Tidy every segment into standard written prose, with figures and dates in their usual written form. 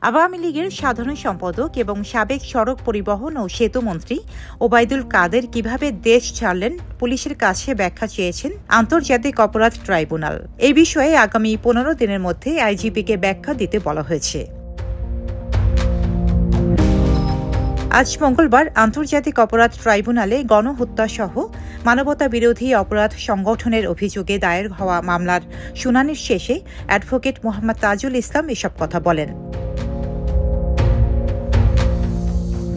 আওয়ামী লীগের সাধারণ সম্পাদক এবং সাবেক সড়ক পরিবহন ও সেতু মন্ত্রী ওবায়দুল কাদের কিভাবে দেশ ছাড়লেন পুলিশের কাছে ব্যাখ্যা চেয়েছেন আন্তর্জাতিক অপরাধ ট্রাইব্যুনাল। এই বিষয়ে আগামী 15 দিনের মধ্যে আইজিপিকে ব্যাখ্যা দিতে বলা হয়েছে। আজ মঙ্গলবার আন্তর্জাতিক অপরাধ ট্রাইব্যুনালে গণহত্যা সহ মানবতা বিরোধী অপরাধ সংগঠনের অভিযোগে দায়ের হওয়া মামলার শুনানির শেষে অ্যাডভোকেট মোহাম্মদ তাজুল ইসলাম এসব কথা বলেন।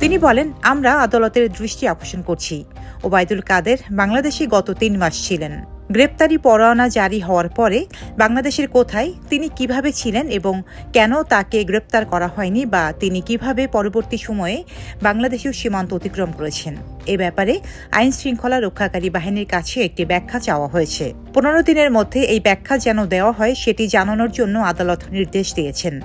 তিনি বলেন, আমরা আদালতের দৃষ্টি আকর্ষণ করছি। ওবায়দুল কাদের বাংলাদেশে গত 3 মাস ছিলেন। গ্রেপ্তারি পরোয়ানা জারি হওয়ার পরে বাংলাদেশের কোথায়, তিনি কিভাবে ছিলেন এবং কেন তাকে গ্রেপ্তার করা হয়নি বা তিনি কিভাবে পরবর্তী সময়ে বাংলাদেশের সীমান্ত অতিক্রম করেছেন, এ ব্যাপারে আইন শৃঙ্খলা রক্ষাকারী বাহিনীর কাছে একটি ব্যাখ্যা চাওয়া হয়েছে। 15 দিনের মধ্যে এই ব্যাখ্যা যেন দেওয়া হয় সেটি জানানোর জন্য আদালত নির্দেশ দিয়েছেন।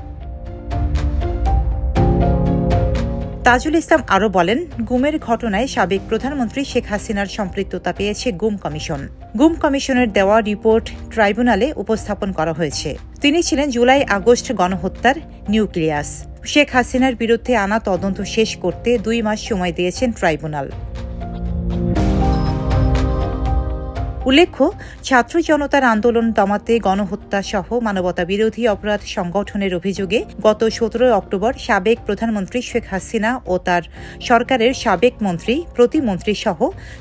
তাজুল ইসলাম আরও বলেন, গুমের ঘটনায় সাবেক প্রধানমন্ত্রী শেখ হাসিনার সম্পৃক্ততা পেয়েছে গুম কমিশন। গুম কমিশনের দেওয়া রিপোর্ট ট্রাইব্যুনালে উপস্থাপন করা হয়েছে। তিনি ছিলেন জুলাই-আগস্ট গণহত্যার নিউক্লিয়াস। শেখ হাসিনার বিরুদ্ধে আনা তদন্ত শেষ করতে 2 মাস সময় দিয়েছেন ট্রাইব্যুনাল। উল্লেখ্য, ছাত্র জনতার আন্দোলন দমাতে গণহত্যা সহ মানবতা বিরোধী অপরাধ সংগঠনের অভিযোগে গত 17 অক্টোবর সাবেক প্রধানমন্ত্রী শেখ হাসিনা ও তার সরকারের সাবেক মন্ত্রী, প্রতিমন্ত্রী সহ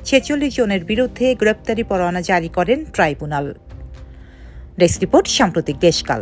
46 জনের বিরুদ্ধে গ্রেপ্তারি পরোয়ানা জারি করেন ট্রাইব্যুনাল। ডেস্ক রিপোর্ট, সাম্প্রতিক দেশকাল।